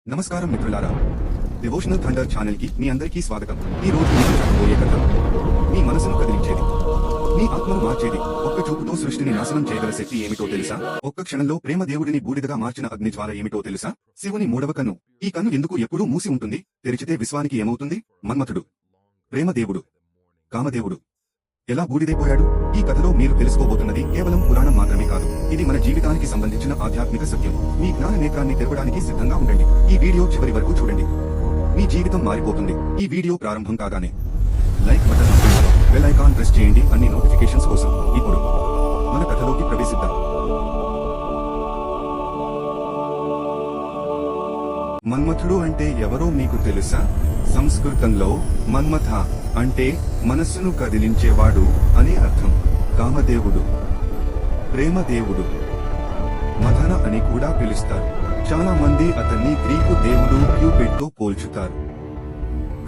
నమస్కారం మిత్రులారా, devotional thunder channel కి మీ అందరికీ స్వాగతం. ఈ రోజు మీకు చెప్పబోయే కథ మీ మనసును కదిలించేది, మీ ఆత్మను మార్చేది. ఒక్క చూపుతో సృష్టిని నాశనం చేయగల శక్తి ఏమిటో తెలుసా? ఒక్క క్షణంలో ప్రేమ దేవుడిని బూడిదగా మార్చిన అగ్నిజ్వాల ఏమిటో తెలుసా? శివుని మూడవ కన్ను. ఈ కన్ను ఎందుకు ఎప్పుడూ మూసి ఉంటుంది? తెరిచితే విశ్వానికి ఏమవుతుంది? మన్మథుడు, ప్రేమ దేవుడు, కామదేవుడు ఎలా బూడిదైపోయాడు? ఈ కథలో మీరు తెలుసుకోబోతున్నది కేవలం పురాణం మాత్రమే కాదు, ఇది మన జీవితానికి సంబంధించిన ఆధ్యాత్మిక సత్యం. మీ జ్ఞాన నేత్రాన్ని తెరవడానికి సిద్ధంగా ఉండండి. ఈ వీడియో చివరి వరకు చూడండి, మీ జీవితం మారిపోతుంది. ఈ వీడియో ప్రారంభం కాగానే లైక్ బటన్ నొక్కండి, బెల్ ఐకాన్ ప్రెస్ చేయండి అన్ని నోటిఫికేషన్స్ కోసం. ఇప్పుడు మన కథలోకి ప్రవేశిద్దాం. మన్మథుడు అంటే ఎవరో మీకు తెలుసా? సంస్కృతంలో మన్మథ అంటే మనస్సును కదిలించేవాడు అని అర్థం. కామదేవుడు, ప్రేమదేవుడు, మథన అని కూడా పిలుస్తారు. చాలా మంది అతన్ని గ్రీకు దేవుడు క్యూపిడ్తో పోల్చుతారు.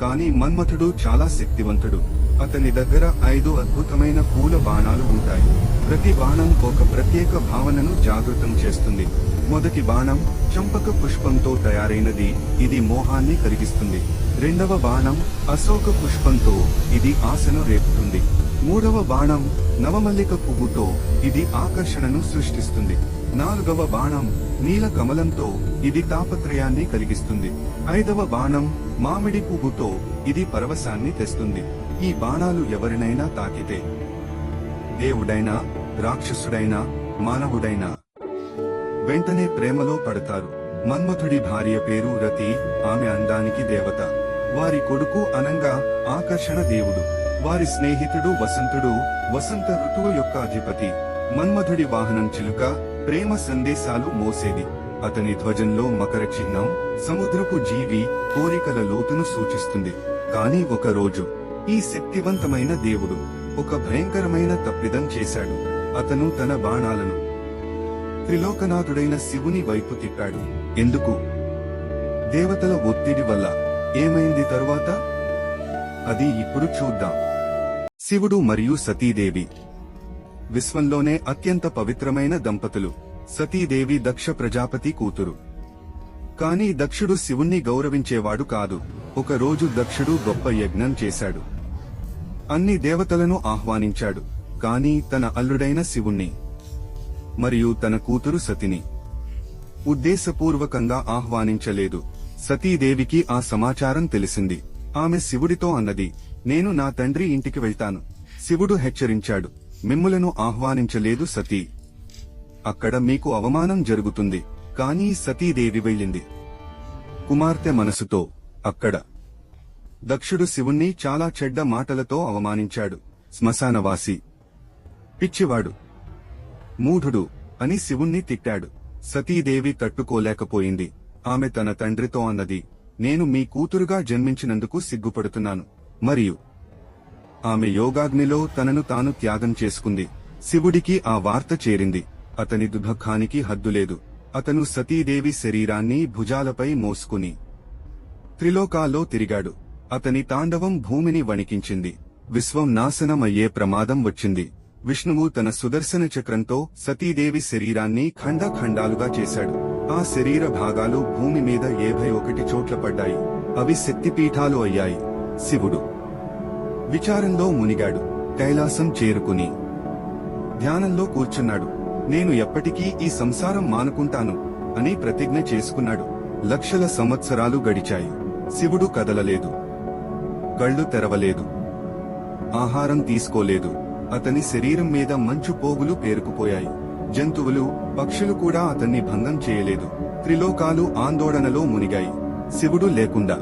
కానీ మన్మథుడు చాలా శక్తివంతుడు. అతని దగ్గర 5 అద్భుతమైన పూల బాణాలు ఉంటాయి. ప్రతి బాణం ఒక ప్రత్యేక భావనను జాగృతం చేస్తుంది. మొదటి బాణం చంపక పుష్పంతో తయారైనది, ఇది మోహాన్ని కరిగిస్తుంది. రెండవ బాణం అశోక పుష్పంతో, ఇది ఆశను రేపుతుంది. మూడవ బాణం నవమల్లిక పువ్వుతో, ఇది ఆకర్షణను సృష్టిస్తుంది. నాలుగవ బాణం నీల కమలంతో, ఇది తాపత్రయాన్ని కలిగిస్తుంది. ఐదవ బాణం మామిడి పువ్వుతో, ఇది పరవశాన్ని తెస్తుంది. ఈ బాణాలు ఎవరినైనా తాకితే, దేవుడైనా, రాక్షసుడైనా, మానవుడైనా వెంటనే ప్రేమలో పడతారు. మన్మథుడి భార్య పేరు రతి, ఆమె అందానికి దేవత. వారి కొడుకు అనంగా ఆకర్షణ దేవుడు. వారి స్నేహితుడు వసంతుడు, వసంత ఋతువు యొక్క అధిపతి. మన్మథుడి వాహనం చిలుక, ప్రేమ సందేశాలు మోసేది. అతని ధ్వజంలో మకర చిహ్నం, సముద్రపు జీవి, కోరికల లోతును సూచిస్తుంది. కాని ఒక రోజు ఈ శక్తివంతమైన దేవుడు ఒక భయంకరమైన తప్పిదం చేశాడు. అతను తన బాణాలను త్రిలోకనాథుడైన శివుని వైపు తిప్పాడు. ఎందుకు? దేవతల ఒత్తిడి వల్ల. ఏమైంది తరువాత? అది ఇప్పుడు చూద్దాం. శివుడు మరియు సతీదేవి విశ్వంలోనే అత్యంత పవిత్రమైన దంపతులు. సతీదేవి దక్ష ప్రజాపతి కూతురు. కానీ దక్షుడు శివుణ్ణి గౌరవించేవాడు కాదు. ఒక రోజు దక్షుడు గొప్ప యజ్ఞం చేశాడు. అన్ని దేవతలను ఆహ్వానించాడు. కానీ తన అల్లుడైన శివుణ్ణి మరియు తన కూతురు సతిని ఉద్దేశపూర్వకంగా ఆహ్వానించలేదు. సతీదేవికి ఆ సమాచారం తెలిసింది. ఆమె శివుడితో అన్నది, నేను నా తండ్రి ఇంటికి వెళ్తాను. శివుడు హెచ్చరించాడు, మిమ్ములను ఆహ్వానించలేదు సతీ. అక్కడ మీకు అవమానం జరుగుతుంది. కానీ సతీదేవి వెళ్ళింది కుమార్తె మనసుతో. అక్కడ దక్షుడు శివుణ్ణి చాలా చెడ్డ మాటలతో అవమానించాడు. శ్మశానవాసి, పిచ్చివాడు, మూఢుడు అని శివుణ్ణి తిట్టాడు. సతీదేవి తట్టుకోలేకపోయింది. ఆమె తన తండ్రితో అన్నది, నేను మీ కూతురుగా జన్మించినందుకు సిగ్గుపడుతున్నాను. మరియు ఆమె యోగాగ్నిలో తనను తాను త్యాగం చేసుకుంది. శివుడికి ఆ వార్త చేరింది. అతని దుఃఖానికి హద్దులేదు. అతను సతీదేవి శరీరాన్ని భుజాలపై మోసుకుని త్రిలోకాల్లో తిరిగాడు. అతని తాండవం భూమిని వణికించింది. విశ్వం నాశనం అయ్యే ప్రమాదం వచ్చింది. విష్ణువు తన సుదర్శన చక్రంతో సతీదేవి శరీరాన్ని ఖండాలుగా చేశాడు. ఆ శరీర భాగాలు భూమి మీద 71 చోట్ల పడ్డాయి. అవి శక్తిపీఠాలు అయ్యాయి. శివుడు విచారంలో మునిగాడు. కైలాసం చేరుకుని ధ్యానంలో కూర్చున్నాడు. నేను ఎప్పటికీ ఈ సంసారం మానుకుంటాను అని ప్రతిజ్ఞ చేసుకున్నాడు. లక్షల సంవత్సరాలు గడిచాయి. శివుడు కదలలేదు, కళ్ళు తెరవలేదు, ఆహారం తీసుకోలేదు. అతని శరీరం మీద మంచు పోగులు పేరుకుపోయాయి. జంతువులు, పక్షులు కూడా అతన్ని భంగం చేయలేదు. త్రిలోకాలు ఆందోళనలో మునిగాయి. శివుడు లేకుండా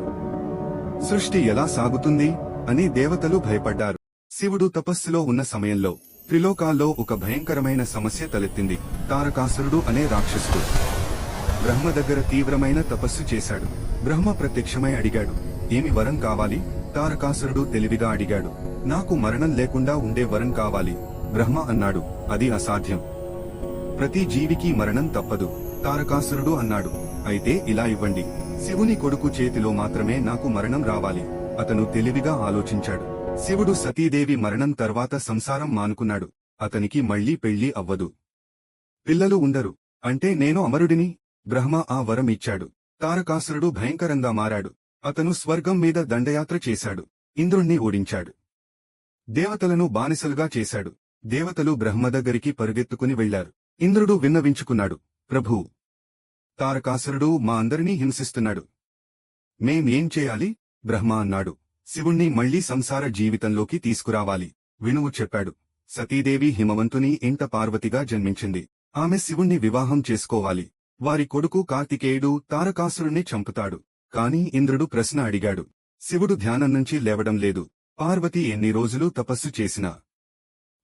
సృష్టి ఎలా సాగుతుంది అని దేవతలు భయపడ్డారు. శివుడు తపస్సులో ఉన్న సమయంలో త్రిలోకాల్లో ఒక భయంకరమైన సమస్య తలెత్తింది. తారకాసురుడు అనే రాక్షసుడు బ్రహ్మ దగ్గర తీవ్రమైన తపస్సు చేశాడు. బ్రహ్మ ప్రత్యక్షమై అడిగాడు, ఏమి వరం కావాలి? తారకాసురుడు తెలివిగా అడిగాడు, నాకు మరణం లేకుండా ఉండే వరం కావాలి. బ్రహ్మ అన్నాడు, అది అసాధ్యం. ప్రతి జీవికి మరణం తప్పదు. తారకాసురుడు అన్నాడు, అయితే ఇలా ఇవ్వండి, శివుని కొడుకు చేతిలో మాత్రమే నాకు మరణం రావాలి. అతను తెలివిగా ఆలోచించాడు. శివుడు సతీదేవి మరణం తర్వాత సంసారం మానుకున్నాడు. అతనికి మళ్లీ పెళ్లి అవ్వదు, పిల్లలు ఉండరు. అంటే నేను అమరుడిని? బ్రహ్మ ఆ వరం ఇచ్చాడు. తారకాసురుడు భయంకరంగా మారాడు. అతను స్వర్గం మీద దండయాత్ర చేశాడు. ఇంద్రుణ్ణి ఓడించాడు. దేవతలను బానిసలుగా చేశాడు. దేవతలు బ్రహ్మ దగ్గరికి పరుగెత్తుకుని వెళ్లారు. ఇంద్రుడు విన్నవించుకున్నాడు, ప్రభూ, తారకాసురుడు మా అందరినీ హింసిస్తున్నాడు. మేమేం చేయాలి? బ్రహ్మ అన్నాడు, శివుణ్ణి మళ్లీ సంసార జీవితంలోకి తీసుకురావాలి. వినువు చెప్పాడు. సతీదేవి హిమవంతుని ఇంట పార్వతిగా జన్మించింది. ఆమె శివుణ్ణి వివాహం చేసుకోవాలి. వారి కొడుకు కార్తికేయుడు తారకాసురుణ్ణి చంపుతాడు. కాని ఇంద్రుడు ప్రశ్న అడిగాడు. శివుడు ధ్యానం నుంచి లేవడం లేదు. పార్వతి ఎన్ని రోజులు తపస్సు చేసినా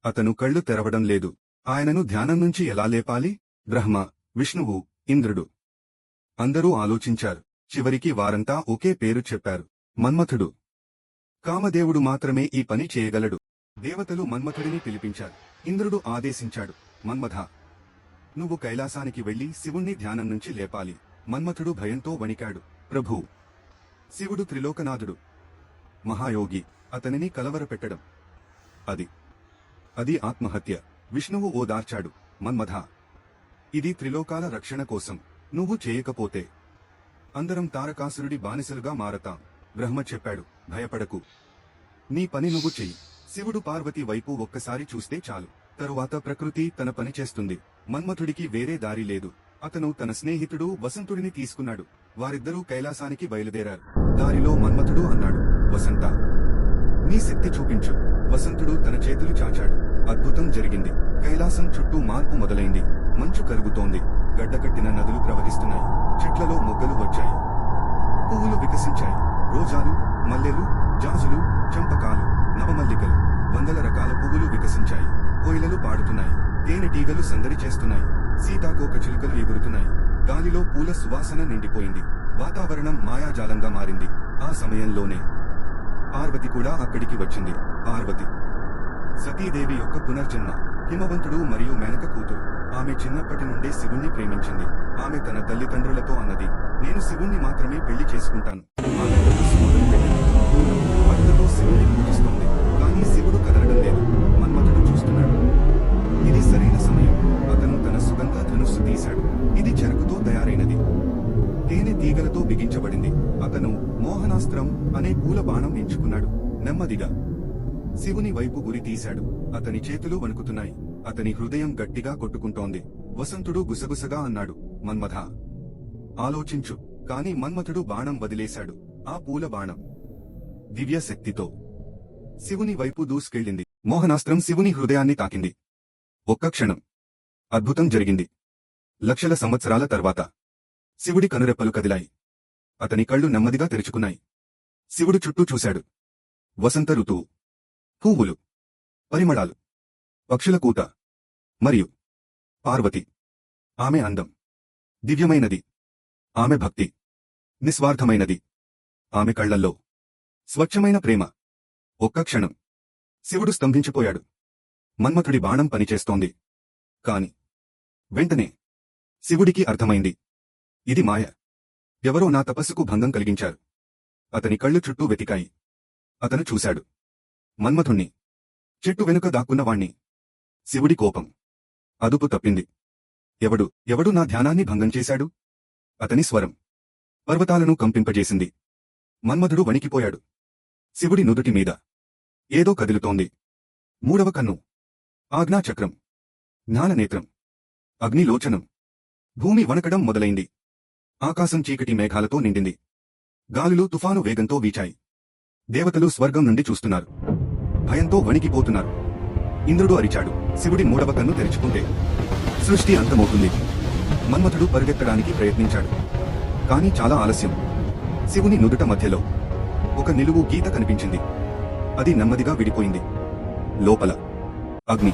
అతను కళ్ళు తెరవడం లేదు. ఆయనను ధ్యానం నుంచి ఎలా లేపాలి? బ్రహ్మ, విష్ణువు, ఇంద్రుడు అందరూ ఆలోచించారు. చివరికి వారంతా ఒకే పేరు చెప్పారు, మన్మథుడు. కామదేవుడు మాత్రమే ఈ పని చేయగలడు. దేవతలు మన్మథుడిని పిలిపించారు. ఇంద్రుడు ఆదేశించాడు, మన్మథ, నువ్వు కైలాసానికి వెళ్లి శివుణ్ణి ధ్యానం నుంచి లేపాలి. మన్మథుడు భయంతో వణికాడు. ప్రభూ, శివుడు త్రిలోకనాథుడు, మహాయోగి. అతనిని కలవరపెట్టడం అది ఆత్మహత్య. విష్ణువు ఓదార్చాడు, మన్మథ, ఇది త్రిలోకాల రక్షణ కోసం. నువ్వు చేయకపోతే అందరం తారకాసురుడి బానిసలుగా మారతాం. బ్రహ్మ చెప్పాడు, భయపడకు, నీ పని నువ్వు చెయ్యి. శివుడు పార్వతి వైపు ఒక్కసారి చూస్తే చాలు. తరువాత ప్రకృతి తన పని చేస్తుంది. మన్మథుడికి వేరే దారి లేదు. అతను తన స్నేహితుడు వసంతుడిని తీసుకున్నాడు. వారిద్దరూ కైలాసానికి బయలుదేరారు. దారిలో మన్మథుడు అన్నాడు, వసంత, నీ శక్తి చూపించు. వసంతుడు తన చేతులు చాచాడు. అద్భుతం జరిగింది. కైలాసం చుట్టూ మార్పు మొదలైంది. మంచు కరుగుతోంది. గడ్డకట్టిన నదులు ప్రవహిస్తున్నాయి. చెట్లలో మొగ్గలు వచ్చాయి. పువ్వులు వికసించాయి. రోజాలు, మల్లెలు, జాజులు, చంపకాలు, నవమల్లికలు, వందల రకాల పువ్వులు వికసించాయి. కోయిలలు పాడుతున్నాయి. తేనెటీగలు సందడి చేస్తున్నాయి. సీతాకోక చిలుకలు ఎగురుతున్నాయి. గాలిలో పూల సువాసన నిండిపోయింది. వాతావరణం మాయాజాలంగా మారింది. ఆ సమయంలోనే పార్వతి కూడా అక్కడికి వచ్చింది. పార్వతి సతీదేవి యొక్క పునర్జన్మ. హిమవంతుడు మరియు మేనక కూతురు. ఆమె చిన్నప్పటి నుండే శివుణ్ణి ప్రేమించింది. ఆమె తన తల్లిదండ్రులతో అన్నది, నేను శివుణ్ణి మాత్రమే పెళ్లి చేసుకుంటాను. ఆమె తపస్సు మొదలుపెట్టింది. భక్తులతో శివుణ్ణి పూజిస్తోంది. కానీ శివుడు కదలడం లేదు. మన్మథుడు చూస్తున్నాడు. ఇది సరైన సమయం. అతను తన సుగంధ ధనుస్సు తీశాడు. ఇది చెరకుతో తయారైనది. తేనె తీగలతో బిగించబడింది. అతను మోహనాస్త్రం అనే పూల బాణం ఎంచుకున్నాడు. నెమ్మదిగా శివుని వైపు గురి తీశాడు. అతని చేతులు వణుకుతున్నాయి. అతని హృదయం గట్టిగా కొట్టుకుంటోంది. వసంతుడు గుసగుసగా అన్నాడు, మన్మథ, ఆలోచించు. కాని మన్మథుడు బాణం వదిలేశాడు. ఆ పూల బాణం దివ్య శక్తితో శివుని వైపు దూసుకెళ్ళింది. మోహనాస్త్రం శివుని హృదయాన్ని తాకింది. ఒక్క క్షణం అద్భుతం జరిగింది. లక్షల సంవత్సరాల తర్వాత శివుడి కనురెప్పలు కదిలాయి. అతని కళ్ళు నెమ్మదిగా తెరుచుకున్నాయి. శివుడు చుట్టూ చూశాడు. వసంత ఋతువు, పువ్వులు, పరిమళాలు, పక్షుల కూత మరియు పార్వతి. ఆమె అందం దివ్యమైనది. ఆమె భక్తి నిస్వార్థమైనది. ఆమె కళ్లల్లో స్వచ్ఛమైన ప్రేమ. ఒక్క క్షణం శివుడు స్తంభించిపోయాడు. మన్మథుడి బాణం పనిచేస్తోంది. కాని వెంటనే శివుడికి అర్థమైంది, ఇది మాయ. ఎవరో నా తపస్సుకు భంగం కలిగించారు. అతని కళ్ళు చుట్టూ వెతికాయి. అతను చూశాడు మన్మథుణ్ణి, చెట్టు వెనుక దాక్కున్నవాణ్ణి. శివుడి కోపం అదుపు తప్పింది. ఎవడు నా ధ్యానాన్ని భంగం చేశాడు? అతని స్వరం పర్వతాలను కంపింపజేసింది. మన్మథుడు వణికిపోయాడు. శివుడి నుదుటి మీద ఏదో కదిలుతోంది. మూడవ కన్ను, ఆజ్ఞాచక్రం, జ్ఞాననేత్రం, అగ్నిలోచనం. భూమి వణకడం మొదలైంది. ఆకాశం చీకటి మేఘాలతో నిండింది. గాలులు తుఫాను వేగంతో వీచాయి. దేవతలు స్వర్గం నుండి చూస్తున్నారు. భయంతో వణికిపోతున్నారు. ఇంద్రుడు అరిచాడు, శివుడి మూడవ కన్ను తెరుచుకుంటే సృష్టి అంతమవుతుంది. మన్మథుడు పరిగెత్తడానికి ప్రయత్నించాడు. కాని చాలా ఆలస్యం. శివుని నుదుట మధ్యలో ఒక నిలువు గీత కనిపించింది. అది నెమ్మదిగా విడిపోయింది. లోపల అగ్ని,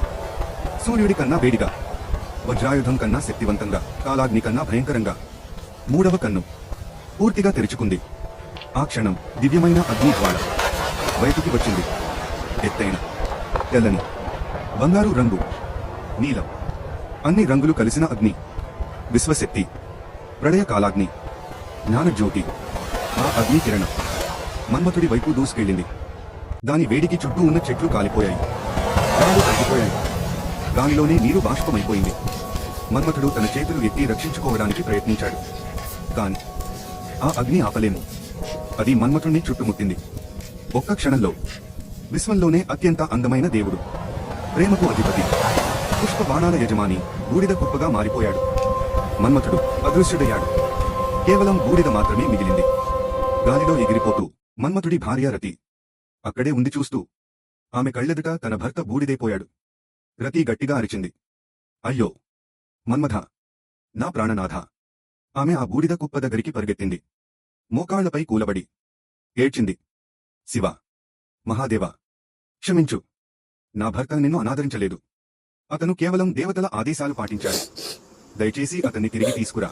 సూర్యుడి కన్నా వేడిగా, వజ్రాయుధం కన్నా శక్తివంతంగా, కాలాగ్ని కన్నా భయంకరంగా. మూడవ కన్ను పూర్తిగా తెరుచుకుంది. ఆ క్షణం దివ్యమైన అగ్ని జ్వాల బయటికి వచ్చింది. ఎత్తైన, తెల్లని, బంగారు రంగు, నీలం, అన్ని రంగులు కలిసిన అగ్ని. విశ్వశక్తి, ప్రళయకాలాగ్ని, జ్ఞానజ్యోతి. ఆ అగ్ని కిరణం మన్మథుడి వైపు దూసుకెళ్ళింది. దాని వేడికి చుట్టూ ఉన్న చెట్లు కాలిపోయాయి. రాళ్ళు తగ్గిపోయాయి. గాలిలోనే నీరు బాష్పమైపోయింది. మన్మథుడు తన చేతులు ఎత్తి రక్షించుకోవడానికి ప్రయత్నించాడు. కాని ఆ అగ్ని ఆపలేము. అది మన్మథుణ్ణి చుట్టుముట్టింది. ఒక్క క్షణంలో విశ్వంలోనే అత్యంత అందమైన దేవుడు, ప్రేమకు అధిపతి, పుష్ప బాణాల యజమాని బూడిద కుప్పగా మారిపోయాడు. మన్మథుడు అదృశ్యుడయ్యాడు. కేవలం బూడిద మాత్రమే మిగిలింది. గాలిలో ఎగిరిపోతూ మన్మథుడి భార్య రతి అక్కడే ఉంది చూస్తూ. ఆమె కళ్ళెదుట తన భర్త బూడిదైపోయాడు. రతి గట్టిగా అరిచింది, అయ్యో మన్మథ, నా ప్రాణనాథ. ఆమె ఆ బూడిద కుప్ప దగ్గరికి పరిగెత్తింది. మోకాళ్లపై కూలబడి ఏడ్చింది. శివ, మహాదేవ, క్షమించు. నా భర్త నిన్ను అనాదరించలేదు. అతను కేవలం దేవతల ఆదేశాలు పాటించాడు. దయచేసి అతన్ని తిరిగి తీసుకురా.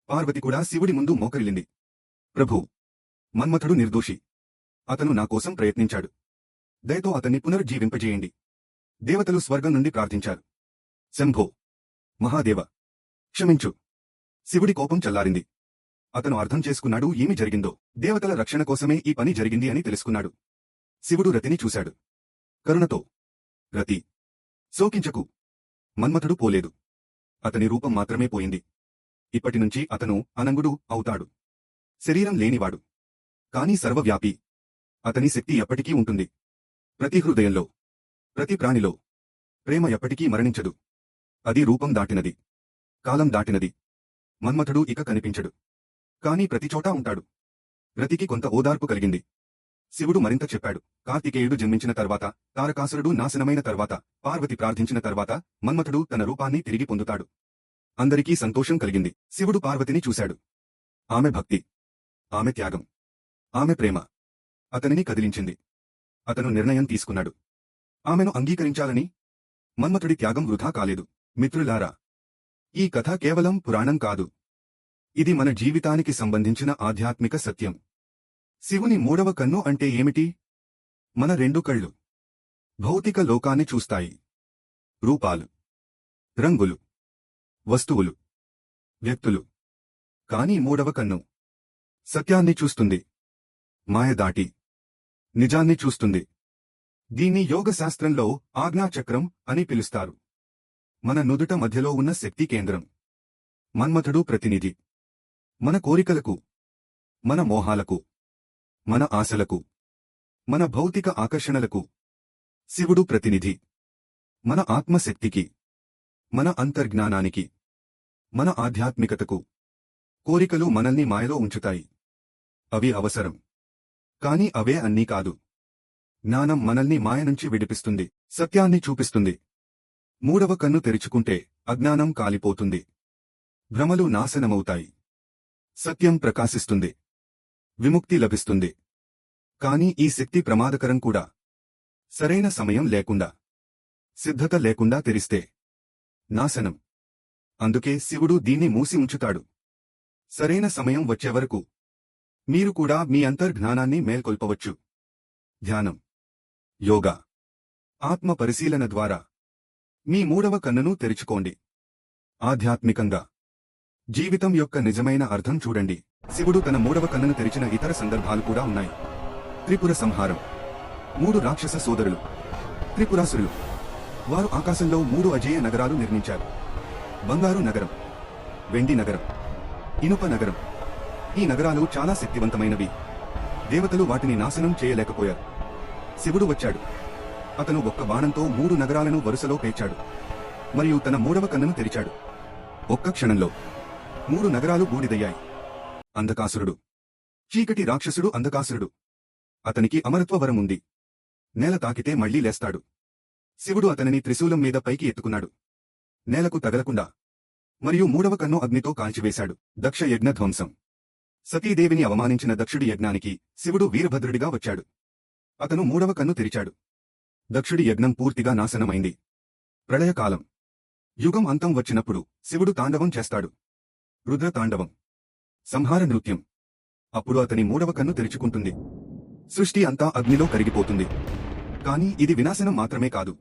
పార్వతి కూడా శివుడి ముందు మోకరిల్లింది. ప్రభూ, మన్మథుడు నిర్దోషి. అతను నా కోసం ప్రయత్నించాడు. దయతో అతన్ని పునరుజ్జీవింపజేయండి. దేవతలు స్వర్గం నుండి ప్రార్థించారు. శంభో, మహాదేవ, క్షమించు. శివుడి కోపం చల్లారింది. అతను అర్థం చేసుకున్నాడు ఏమి జరిగిందో. దేవతల రక్షణ కోసమే ఈ పని జరిగింది అని తెలుసుకున్నాడు. శివుడు రతిని చూశాడు కరుణతో. రతి, శోకించకు. మన్మథుడు పోలేదు. అతని రూపం మాత్రమే పోయింది. ఇప్పటినుంచి అతను అనంగుడు అవుతాడు. శరీరం లేనివాడు, కాని సర్వవ్యాపి. అతని శక్తి ఎప్పటికీ ఉంటుంది. ప్రతి హృదయంలో, ప్రతి ప్రాణిలో ప్రేమ ఎప్పటికీ మరణించదు. అది రూపం దాటినది, కాలం దాటినది. మన్మథుడు ఇక కనిపించడు, కాని ప్రతిచోటా ఉంటాడు. రతికి కొంత ఓదార్పు కలిగింది. శివుడు మరింత చెప్పాడు. కార్తికేయుడు జన్మించిన తర్వాత, తారకాసురుడు నాశనమైన తర్వాత, పార్వతి ప్రార్థించిన తర్వాత మన్మథుడు తన రూపాన్ని తిరిగి పొందుతాడు. అందరికీ సంతోషం కలిగింది. శివుడు పార్వతిని చూశాడు. ఆమె భక్తి, ఆమె త్యాగం, ఆమె ప్రేమ అతనిని కదిలించింది. అతను నిర్ణయం తీసుకున్నాడు, ఆమెను అంగీకరించాలని. మన్మథుడి త్యాగం వృధా కాలేదు. మిత్రులారా, ఈ కథ కేవలం పురాణం కాదు. ఇది మన జీవితానికి సంబంధించిన ఆధ్యాత్మిక సత్యం. శివుని మూడవ కన్ను అంటే ఏమిటి? మన రెండు కళ్ళు భౌతిక లోకాన్ని చూస్తాయి. రూపాలు, రంగులు, వస్తువులు, వ్యక్తులు. కాని మూడవ కన్ను సత్యాన్ని చూస్తుంది. మాయ దాటి నిజాన్ని చూస్తుంది. దీన్ని యోగశాస్త్రంలో ఆజ్ఞాచక్రం అని పిలుస్తారు. మన నుదుట మధ్యలో ఉన్న శక్తి కేంద్రం. మన్మథుడు ప్రతినిధి. మన కోరికలకు, మన మోహాలకు, మన ఆశలకు, మన భౌతిక ఆకర్షణలకు. శివుడు ప్రతినిధి. మన ఆత్మశక్తికి, మన అంతర్జ్ఞానానికి, మన ఆధ్యాత్మికతకు. కోరికలు మనల్ని మాయలో ఉంచుతాయి. అవి అవసరం, కాని అవే అన్నీ కాదు. జ్ఞానం మనల్ని మాయ నుంచి విడిపిస్తుంది, సత్యాన్ని చూపిస్తుంది. మూడవ కన్ను తెరుచుకుంటే అజ్ఞానం కాలిపోతుంది, భ్రమలు నాశనమవుతాయి, సత్యం ప్రకాశిస్తుంది, విముక్తి లభిస్తుంది. కాని ఈ శక్తి ప్రమాదకరం కూడా. సరైన సమయం లేకుండా, సిద్ధత లేకుండా తెరిస్తే నాశనం. అందుకే శివుడు దీన్ని మూసి ఉంచుతాడు. సరైన సమయం వచ్చేవరకు మీరు కూడా మీ అంతర్జ్ఞానాన్ని మేల్కొల్పవచ్చు. ధ్యానం, యోగా, ఆత్మ పరిశీలన ద్వారా మీ మూడవ కన్నును తెరుచుకోండి. ఆధ్యాత్మికంగా జీవితం యొక్క నిజమైన అర్థం చూడండి. శివుడు తన మూడవ కన్నును తెరిచిన ఇతర సందర్భాలు కూడా ఉన్నాయి. త్రిపుర సంహారం. 3 రాక్షస సోదరులు త్రిపురాసురులు. వారు ఆకాశంలో 3 అజేయ నగరాలు నిర్మించారు. బంగారు నగరం, వెండి నగరం, ఇనుప నగరం. ఈ నగరాలు చాలా శక్తివంతమైనవి. దేవతలు వాటిని నాశనం చేయలేకపోయారు. శివుడు వచ్చాడు. అతను ఒక్క బాణంతో 3 నగరాలను వరుసలో పేర్చాడు. మరియు తన మూడవ కన్నును తెరిచాడు. ఒక్క క్షణంలో 3 నగరాలు బూడిదయ్యాయి. అంధకాసురుడు, చీకటి రాక్షసుడు అంధకాసురుడు. అతనికి అమరత్వ వరం ఉంది. నేల తాకితే మళ్లీ లేస్తాడు. శివుడు అతనిని త్రిశూలం మీద పైకి ఎత్తుకున్నాడు, నేలకు తగలకుండా. మరియు మూడవ కన్ను అగ్నితో కాల్చివేశాడు. దక్ష యజ్ఞ ధ్వంసం. సతీదేవిని అవమానించిన దక్షుడి యజ్ఞానికి శివుడు వీరభద్రుడిగా వచ్చాడు. అతను మూడవ కన్ను తెరిచాడు. దక్షుడి యజ్ఞం పూర్తిగా నాశనమైంది. ప్రళయకాలం. యుగం అంతం వచ్చినప్పుడు శివుడు తాండవం చేస్తాడు. రుద్ర తాండవం, సంహార నృత్యం. అప్పుడు అతని మూడవ కన్ను తెరుచుకుంటుంది. సృష్టి అంతా అగ్నిలో కరిగిపోతుంది. కాని ఇది వినాశనం మాత్రమే కాదు.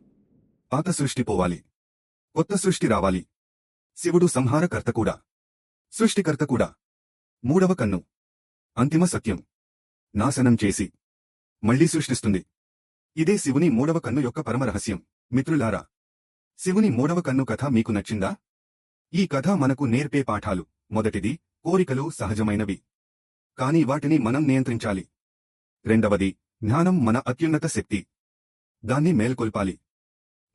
పాత సృష్టి పోవాలి, కొత్త సృష్టి రావాలి. శివుడు సంహారకర్త కూడా, సృష్టికర్త కూడా. మూడవ కన్ను అంతిమ సత్యం. నాశనం చేసి మళ్లీ సృష్టిస్తుంది. ఇదే శివుని మూడవ కన్ను యొక్క పరమరహస్యం. మిత్రులారా, శివుని మూడవ కన్ను కథ మీకు నచ్చిందా? ఈ కథ మనకు నేర్పే పాఠాలు. మొదటిది, కోరికలు సహజమైనవి. కానీ వాటిని మనం నియంత్రించాలి. రెండవది, జ్ఞానం మన అత్యున్నత శక్తి. దాన్ని మేల్కొల్పాలి.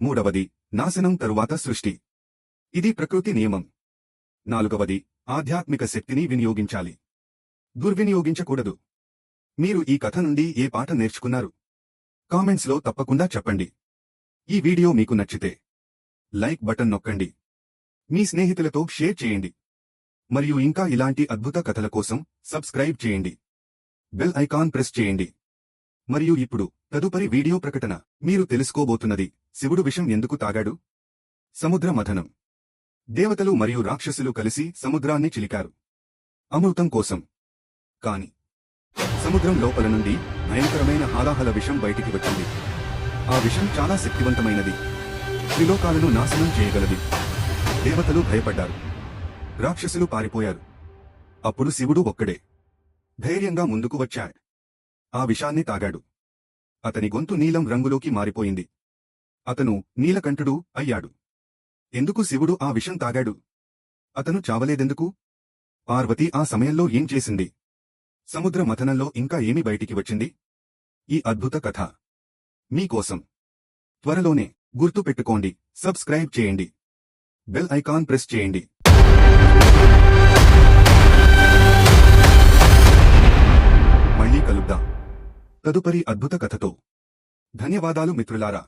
మూడవది, నాశనం తరువాత సృష్టి. ఇది ప్రకృతి నియమం. నాలుగవది, ఆధ్యాత్మిక శక్తిని వినియోగించాలి. దుర్వినియోగించకూడదు. మీరు ఈ కథ నుండి ఏ పాఠ నేర్చుకున్నారు? కామెంట్స్లో తప్పకుండా చెప్పండి. ఈ వీడియో మీకు నచ్చితే లైక్ బటన్ నొక్కండి. మీ స్నేహితులతో షేర్ చేయండి. మరియు ఇంకా ఇలాంటి అద్భుత కథల కోసం సబ్స్క్రైబ్ చేయండి. బెల్ ఐకాన్ ప్రెస్ చేయండి. మరియు ఇప్పుడు తదుపరి వీడియో ప్రకటన. మీరు తెలుసుకోబోతున్నది, శివుడు విషం ఎందుకు తాగాడు? సముద్ర మథనం. దేవతలు మరియు రాక్షసులు కలిసి సముద్రాన్ని చిలికారు అమృతం కోసం. కాని సముద్రం లోపల నుండి భయంకరమైన హాలాహల విషం బయటికి వచ్చింది. ఆ విషం చాలా శక్తివంతమైనది. త్రిలోకాలను నాశనం చేయగలది. దేవతలు భయపడ్డారు. రాక్షసులు పారిపోయారు. అప్పుడు శివుడు ఒక్కడే ధైర్యంగా ముందుకు వచ్చాడు. ఆ విషాన్ని తాగాడు. అతని గొంతు నీలం రంగులోకి మారిపోయింది. అతను నీలకంఠుడు అయ్యాడు. ఎందుకు శివుడు ఆ విషం తాగాడు? అతను చావలేదెందుకు? పార్వతి ఆ సమయంలో ఏం చేసింది? సముద్ర మథనంలో ఇంకా ఏమి బయటికి వచ్చింది? ఈ అద్భుత కథ మీకోసం. త్వరలోనే. గుర్తు పెట్టుకోండి, సబ్స్క్రైబ్ చేయండి. బెల్ ఐకాన్ ప్రెస్ చేయండి. మళ్ళీ కలుద్దాం తదుపరి అద్భుత కథతో. ధన్యవాదాలు మిత్రులారా.